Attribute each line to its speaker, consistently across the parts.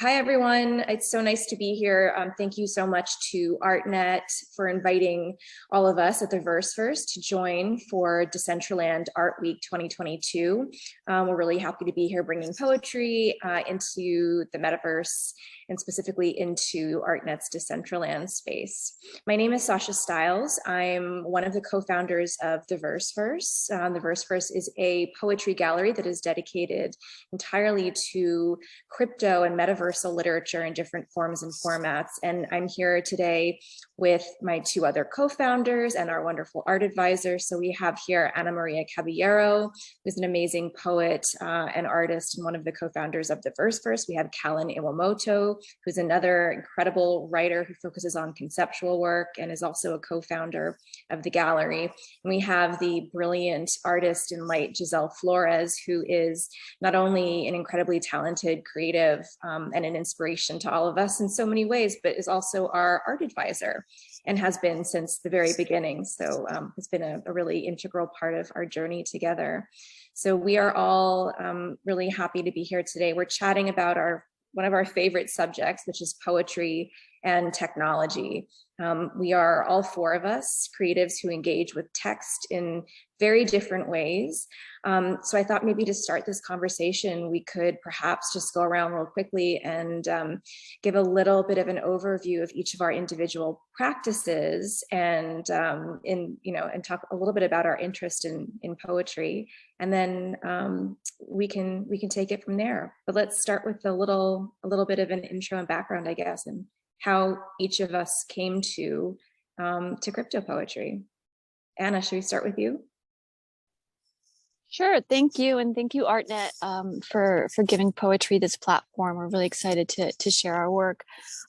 Speaker 1: Hi, everyone. It's so nice to be here. Thank you so much to ArtNet for inviting all of us at the Verseverse to join for Decentraland Art Week 2022. We're really happy to be here bringing poetry into the metaverse and specifically into ArtNet's Decentraland space. My name is Sasha Stiles. I'm one of the co-founders of the Verseverse. The Verseverse is a poetry gallery that is dedicated entirely to crypto and metaversal literature in different forms and formats. And I'm here today with my two other co-founders and our wonderful art advisor. So we have here Ana Maria Caballero, who's an amazing poet and artist and one of the co-founders of the Verseverse. We have Kalen Iwamoto, who's another incredible writer who focuses on conceptual work and is also a co-founder of the gallery. And we have the brilliant artist in light, Giselle Flores, who is not only an incredibly talented creative and an inspiration to all of us in so many ways, but is also our art advisor and has been since the very beginning. So it's been a really integral part of our journey together. So we are all really happy to be here today. We're chatting about one of our favorite subjects, which is poetry and technology. We are all four of us creatives who engage with text in very different ways. So I thought maybe to start this conversation, we could perhaps just go around real quickly and give a little bit of an overview of each of our individual practices and talk a little bit about our interest in poetry. And then we can take it from there. But let's start with a little bit of an intro and background, I guess, and how each of us came to crypto poetry. Anna, should we start with you?
Speaker 2: Sure, thank you. And thank you, ArtNet, for giving poetry this platform. We're really excited to share our work.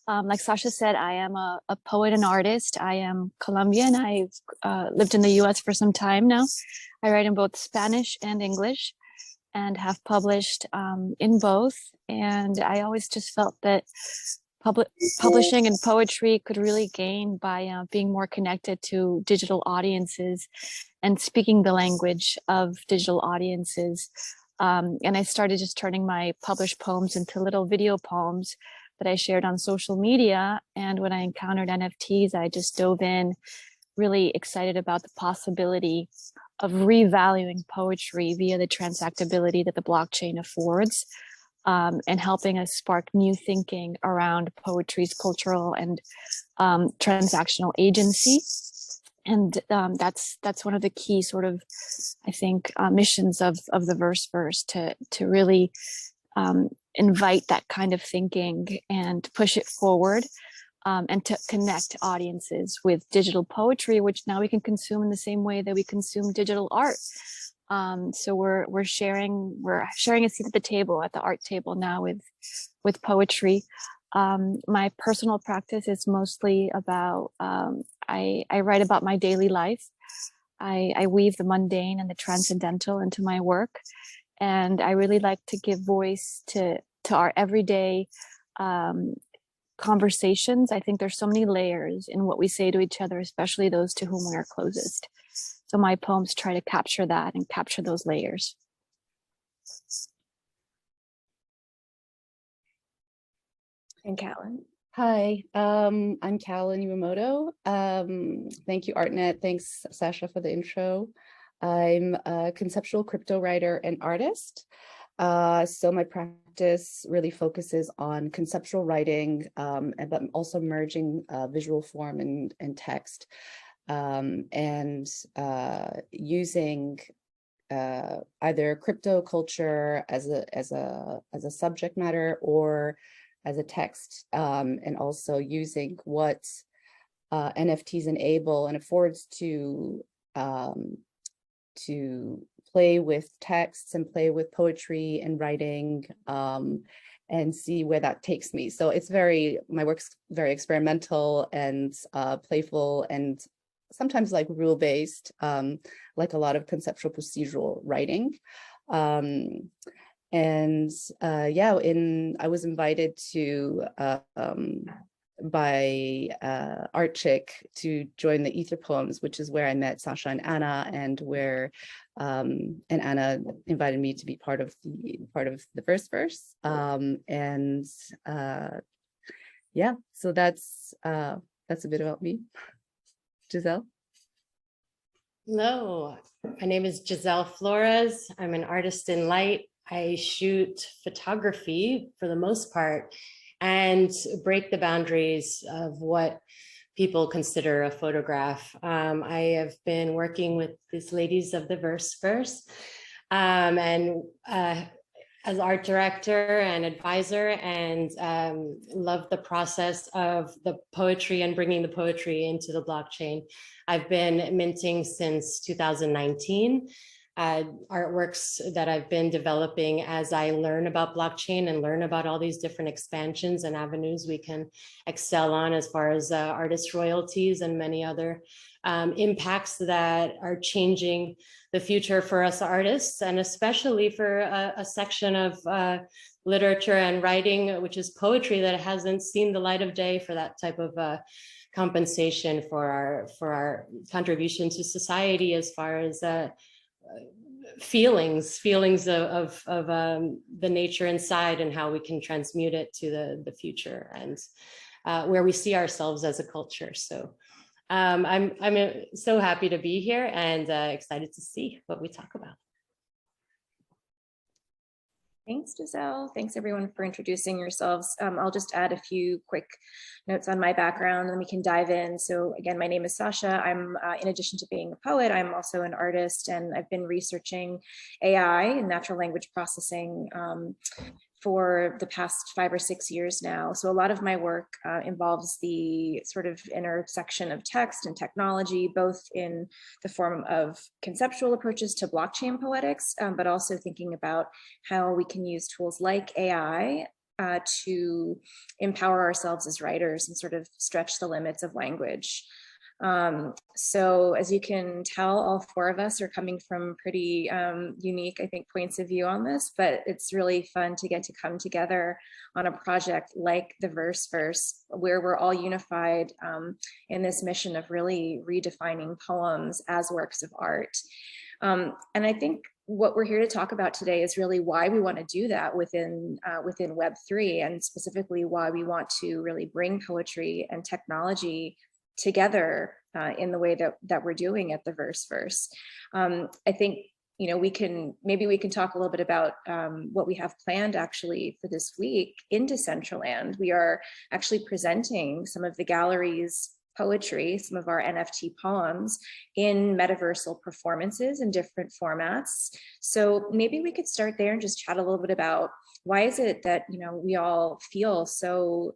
Speaker 2: Like Sasha said, I am a poet and artist. I am Colombian. I've lived in the US for some time now. I write in both Spanish and English and have published in both. And I always just felt that publishing and poetry could really gain by being more connected to digital audiences and speaking the language of digital audiences. And I started just turning my published poems into little video poems that I shared on social media. And when I encountered NFTs, I just dove in, really excited about the possibility of revaluing poetry via the transactability that the blockchain affords. And helping us spark new thinking around poetry's cultural and transactional agency. And that's one of the key sort of, I think, missions of the Verseverse to really invite that kind of thinking and push it forward and to connect audiences with digital poetry, which now we can consume in the same way that we consume digital art. So we're sharing a seat at the table, at the art table now with poetry. My personal practice is mostly about, I write about my daily life. I weave the mundane and the transcendental into my work. And I really like to give voice to our everyday conversations. I think there's so many layers in what we say to each other, especially those to whom we are closest. So my poems try to capture that and capture those layers.
Speaker 1: And Kalen.
Speaker 3: Hi, I'm Kalen Iwamoto. Thank you, ArtNet. Thanks, Sasha, for the intro. I'm a conceptual crypto writer and artist. So my practice really focuses on conceptual writing, but also merging visual form and text. And using either crypto culture as a subject matter or as a text, and also using what NFTs enable and affords to play with texts and play with poetry and writing, and see where that takes me. So my work's very experimental and playful and sometimes like rule-based, like a lot of conceptual procedural writing. I was invited to Art Chick to join the Ether Poems, which is where I met Sasha and Anna, and where and Anna invited me to be part of the verse. Yeah, so that's a bit about me. Giselle.
Speaker 4: Hello, my name is Giselle Flores. I'm an artist in light. I shoot photography for the most part and break the boundaries of what people consider a photograph. I have been working with these ladies of the verse and as art director and advisor, and love the process of the poetry and bringing the poetry into the blockchain. I've been minting since 2019. Artworks that I've been developing as I learn about blockchain and learn about all these different expansions and avenues we can excel on as far as artist royalties and many other impacts that are changing the future for us artists, and especially for a section of literature and writing, which is poetry, that hasn't seen the light of day for that type of compensation for our contribution to society, as far as feelings of the nature inside and how we can transmute it to the future, and where we see ourselves as a culture. So I'm so happy to be here and excited to see what we talk about.
Speaker 1: Thanks, Giselle. Thanks everyone for introducing yourselves. I'll just add a few quick notes on my background and we can dive in. So again, my name is Sasha. I'm, in addition to being a poet, I'm also an artist, and I've been researching AI and natural language processing for the past 5 or 6 years now. So a lot of my work involves the sort of intersection of text and technology, both in the form of conceptual approaches to blockchain poetics, but also thinking about how we can use tools like AI to empower ourselves as writers and sort of stretch the limits of language. So as you can tell, all 4 of us are coming from pretty unique, I think, points of view on this, but it's really fun to get to come together on a project like the Verse, where we're all unified in this mission of really redefining poems as works of art. And I think what we're here to talk about today is really why we want to do that within Web3, and specifically why we want to really bring poetry and technology together in the way that we're doing at the Verse. I think, you know, we can talk a little bit about what we have planned actually for this week in Decentraland. We are actually presenting some of the gallery's poetry, some of our NFT poems, in Metaversal performances in different formats. So maybe we could start there and just chat a little bit about why is it that, you know, we all feel so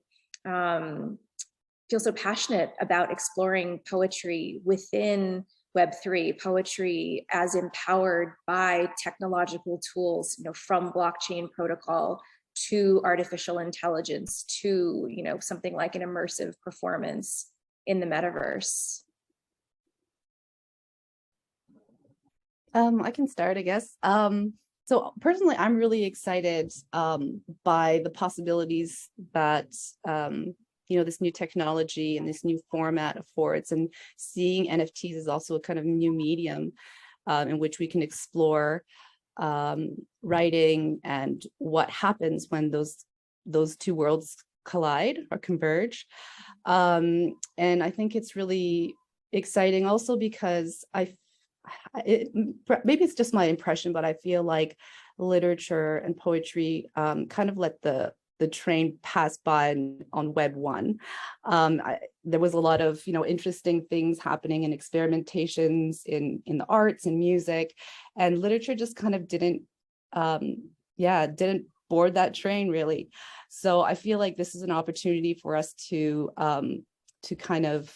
Speaker 1: passionate about exploring poetry within Web3, poetry as empowered by technological tools, you know, from blockchain protocol to artificial intelligence to, you know, something like an immersive performance in the metaverse.
Speaker 3: I can start, I guess. So personally, I'm really excited by the possibilities that you know, this new technology and this new format affords, and seeing NFTs as also a kind of new medium in which we can explore writing and what happens when those 2 worlds collide or converge. And I think it's really exciting also because maybe it's just my impression, but I feel like literature and poetry kind of let the train pass by on Web 1. There was a lot of, you know, interesting things happening in experimentations in the arts and music, and literature just kind of didn't board that train really. So I feel like this is an opportunity for us to kind of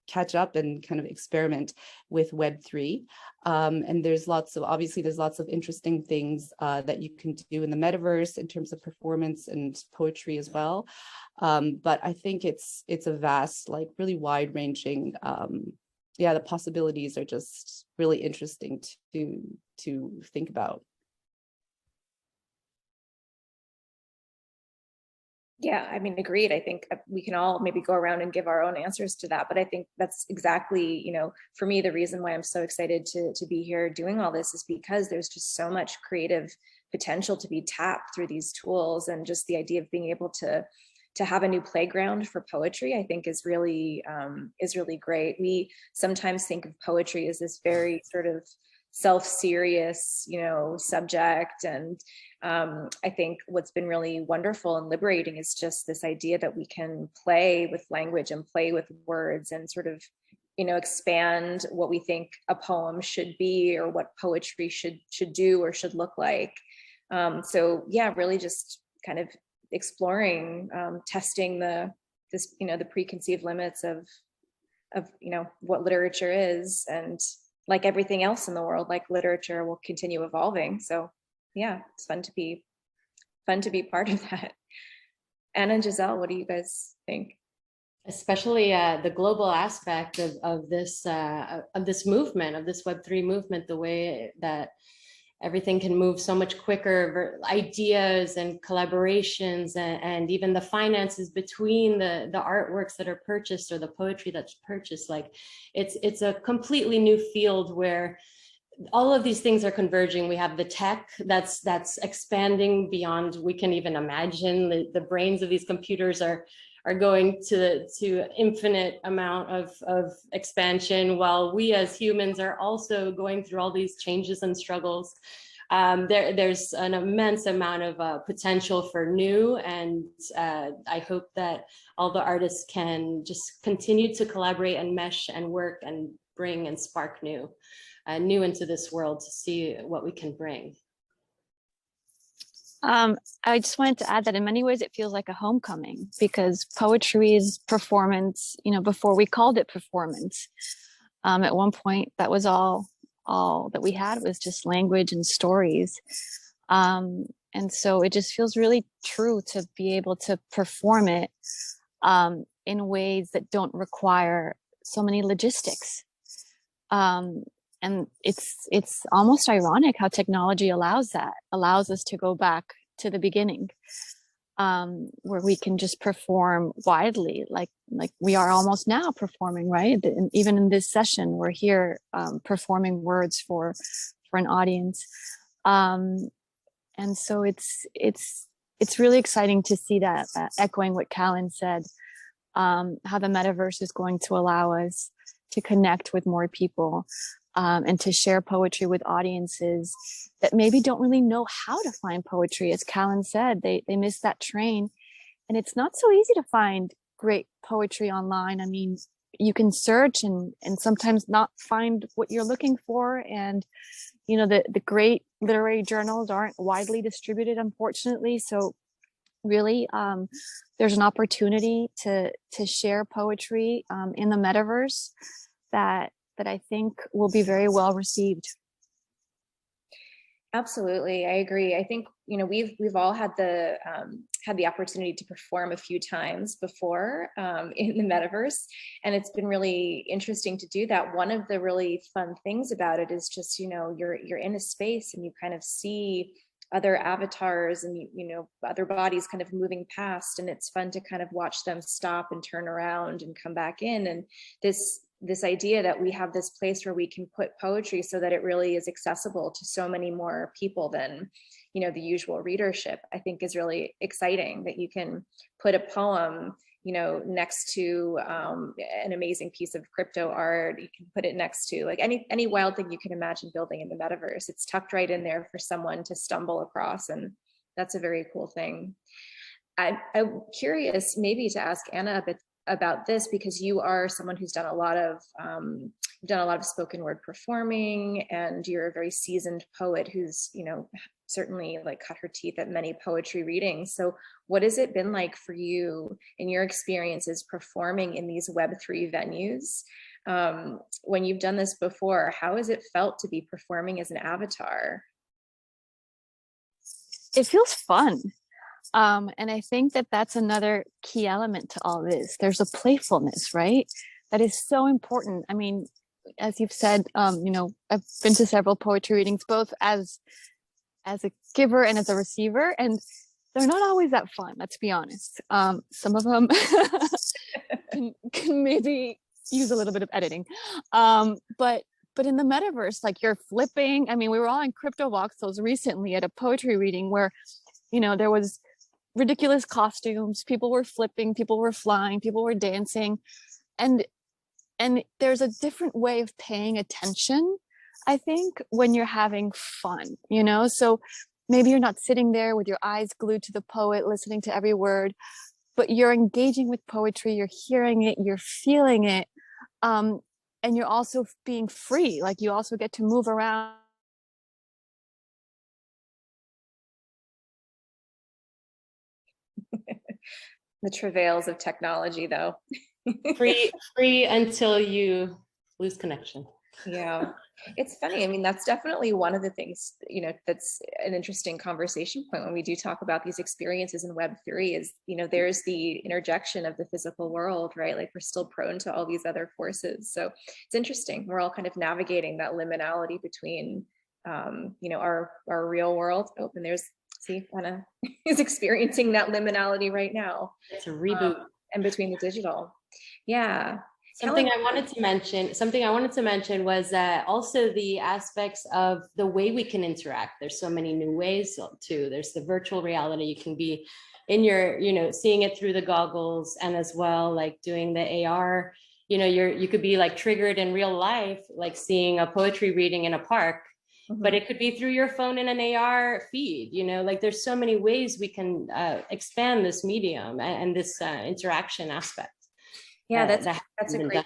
Speaker 3: catch up and kind of experiment with Web3. And there's lots of interesting things that you can do in the metaverse in terms of performance and poetry as well. But I think it's a vast, like really wide ranging, the possibilities are just really interesting to think about.
Speaker 1: Yeah, I mean, agreed. I think we can all maybe go around and give our own answers to that. But I think that's exactly, for me, the reason why I'm so excited to be here doing all this is because there's just so much creative potential to be tapped through these tools, and just the idea of being able to have a new playground for poetry, I think is really great. We sometimes think of poetry as this very sort of self-serious, subject. And I think what's been really wonderful and liberating is just this idea that we can play with language and play with words and sort of, expand what we think a poem should be, or what poetry should do or should look like. So yeah, really just kind of exploring, testing the preconceived limits of what literature is. And like everything else in the world, like literature will continue evolving. So yeah, it's fun to be part of that. Anna and Giselle, what do you guys think?
Speaker 4: Especially the global aspect of this movement, of this Web3 movement, the way that everything can move so much quicker, ideas and collaborations, and even the finances between the artworks that are purchased or the poetry that's purchased. Like it's a completely new field where all of these things are converging. We have the tech that's expanding beyond we can even imagine. The brains of these computers are going to infinite amount of expansion, while we as humans are also going through all these changes and struggles. There's an immense amount of potential for new, and I hope that all the artists can just continue to collaborate and mesh and work and bring and spark new into this world to see what we can bring.
Speaker 2: I just wanted to add that in many ways it feels like a homecoming, because poetry is performance, before we called it performance. At one point that was all that we had was just language and stories. And so it just feels really true to be able to perform it in ways that don't require so many logistics. And it's almost ironic how technology allows us to go back to the beginning, where we can just perform widely, like we are almost now performing, right? And even in this session, we're here performing words for an audience. And so it's really exciting to see that, echoing what Kalen said, how the metaverse is going to allow us to connect with more people, and to share poetry with audiences that maybe don't really know how to find poetry. As Kalen said, they missed that train. And it's not so easy to find great poetry online. I mean, you can search and sometimes not find what you're looking for. And, the great literary journals aren't widely distributed, unfortunately. So really, there's an opportunity to share poetry in the metaverse that I think will be very well received.
Speaker 1: Absolutely, I agree. I think we've all had the opportunity to perform a few times before in the metaverse, and it's been really interesting to do that. One of the really fun things about it is just you're in a space and you kind of see other avatars and other bodies kind of moving past, and it's fun to kind of watch them stop and turn around and come back in. And this idea that we have this place where we can put poetry so that it really is accessible to so many more people than the usual readership, I think is really exciting. That you can put a poem next to an amazing piece of crypto art. You can put it next to like any wild thing you can imagine building in the metaverse. It's tucked right in there for someone to stumble across, and that's a very cool thing. I'm curious maybe to ask Anna a bit about this, because you are someone who's done a lot of spoken word performing, and you're a very seasoned poet who's certainly like cut her teeth at many poetry readings. So what has it been like for you in your experiences performing in these Web3 venues? When you've done this before, how has it felt to be performing as an avatar?
Speaker 2: It feels fun. And I think that that's another key element to all this. There's a playfulness, right? That is so important. I mean, as you've said, I've been to several poetry readings, both as a giver and as a receiver. And they're not always that fun, let's be honest. Some of them can maybe use a little bit of editing. But in the metaverse, like you're flipping. I mean, we were all in crypto voxels recently at a poetry reading where, there was ridiculous costumes, people were flipping, people were flying, people were dancing. And there's a different way of paying attention, I think, when you're having fun, So maybe you're not sitting there with your eyes glued to the poet, listening to every word, but you're engaging with poetry, you're hearing it, you're feeling it. And you're also being free, like you also get to move around.
Speaker 1: The travails of technology, though.
Speaker 4: Free until you lose connection.
Speaker 1: Yeah, it's funny. I mean, that's definitely one of the things, that's an interesting conversation point when we do talk about these experiences in Web3 is, there's the interjection of the physical world, right? Like we're still prone to all these other forces. So it's interesting. We're all kind of navigating that liminality between, our real world. Oh, and there's, see, Anna is experiencing that liminality right now.
Speaker 4: It's a reboot.
Speaker 1: And between the digital. Yeah.
Speaker 4: Something I wanted to mention was also the aspects of the way we can interact. There's so many new ways too. There's the virtual reality. You can be in your, seeing it through the goggles, and as well, like doing the AR, you could be like triggered in real life, like seeing a poetry reading in a park, but it could be through your phone in an AR feed, like there's so many ways we can expand this medium and this interaction aspect.
Speaker 1: Yeah, that's a great.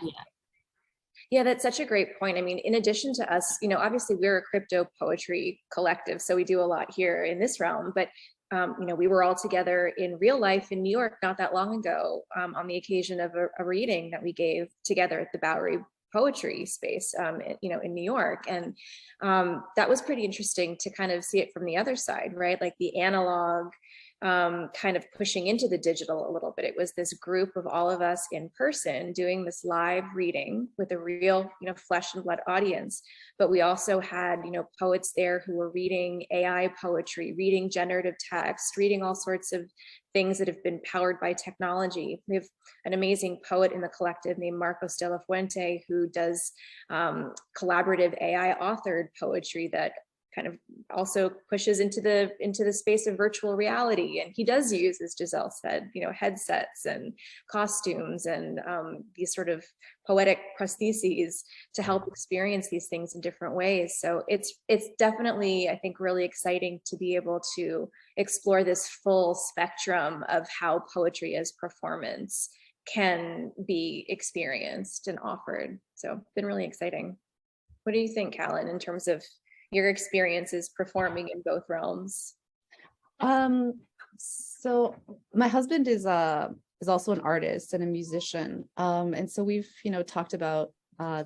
Speaker 1: Yeah, that's such a great point. I mean, in addition to us, obviously we're a crypto poetry collective, so we do a lot here in this realm. But we were all together in real life in New York not that long ago on the occasion of a reading that we gave together at the Bowery Poetry Space, in New York, and that was pretty interesting to kind of see it from the other side, right? Like the analog. Kind of pushing into the digital a little bit. It was this group of all of us in person doing this live reading with a real, flesh and blood audience. But we also had, poets there who were reading AI poetry, reading generative text, reading all sorts of things that have been powered by technology. We have an amazing poet in the collective named Marcos de la Fuente who does collaborative AI authored poetry that kind of also pushes into the space of virtual reality. And he does use, as Giselle said, headsets and costumes and these sort of poetic prostheses to help experience these things in different ways. So it's definitely, I think, really exciting to be able to explore this full spectrum of how poetry as performance can be experienced and offered. So it's been really exciting. What do you think, Kalen, in terms of your experiences performing in both realms?
Speaker 3: So my husband is also an artist and a musician. And so we've, talked about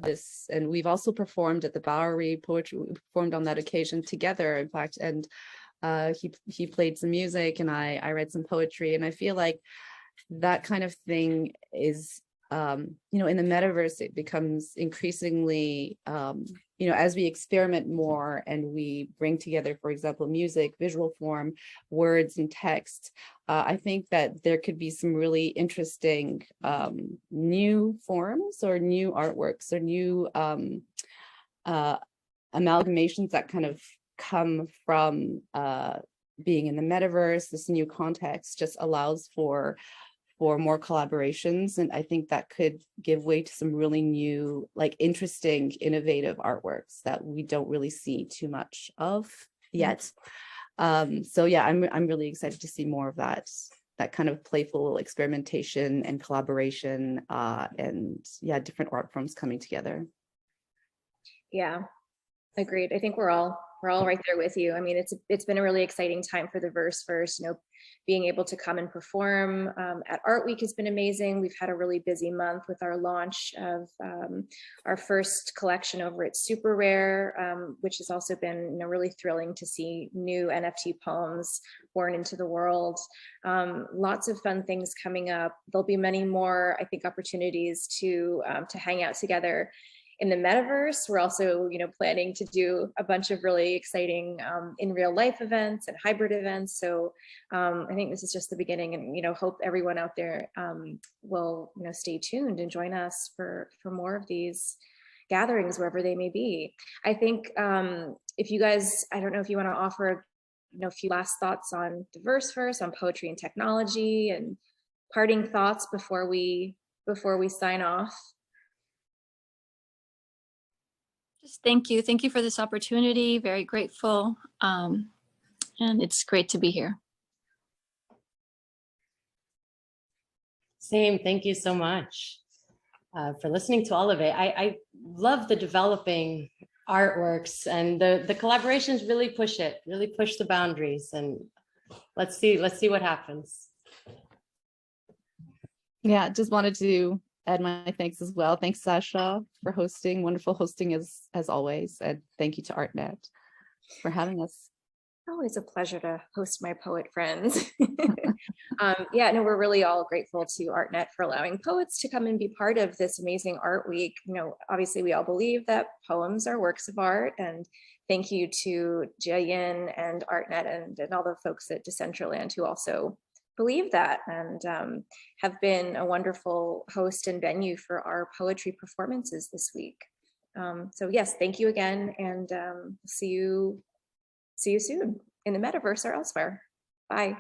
Speaker 3: this, and we've also performed at the Bowery Poetry. We performed on that occasion together, in fact, and he played some music and I read some poetry, and I feel like that kind of thing is, in the metaverse, it becomes increasingly, as we experiment more and we bring together, for example, music, visual form, words, and text, I think that there could be some really interesting new forms or new artworks or new amalgamations that kind of come from being in the metaverse. This new context just allows for more collaborations, and I think that could give way to some really new, like interesting, innovative artworks that we don't really see too much of yet. So yeah, I'm really excited to see more of that kind of playful experimentation and collaboration, and yeah, different art forms coming together.
Speaker 1: Yeah, agreed. I think we're all right there with you. I mean, it's been a really exciting time for the Verse First. Being able to come and perform at Art Week has been amazing. We've had a really busy month with our launch of our first collection over at Super Rare, which has also been really thrilling to see new NFT poems born into the world. Lots of fun things coming up. There'll be many more, I think, opportunities to hang out together in the metaverse. We're also, planning to do a bunch of really exciting in real life events and hybrid events. So I think this is just the beginning, and hope everyone out there will stay tuned and join us for more of these gatherings wherever they may be. I think if you guys, I don't know if you want to offer a few last thoughts on the verse, on poetry and technology, and parting thoughts before we sign off.
Speaker 2: Just thank you for this opportunity. Very grateful, and it's great to be here.
Speaker 4: Same, thank you so much for listening to all of it. I love the developing artworks, and the collaborations really push the boundaries, and let's see what happens.
Speaker 3: Yeah, just wanted to add my thanks as well. Thanks, Sasha, for hosting. Wonderful hosting as always. And thank you to ArtNet for having us.
Speaker 1: Always a pleasure to host my poet friends. We're really all grateful to ArtNet for allowing poets to come and be part of this amazing art week. Obviously we all believe that poems are works of art, and thank you to Jayin and ArtNet and all the folks at Decentraland who also believe that and have been a wonderful host and venue for our poetry performances this week. So yes, thank you again, and see you soon in the metaverse or elsewhere. Bye.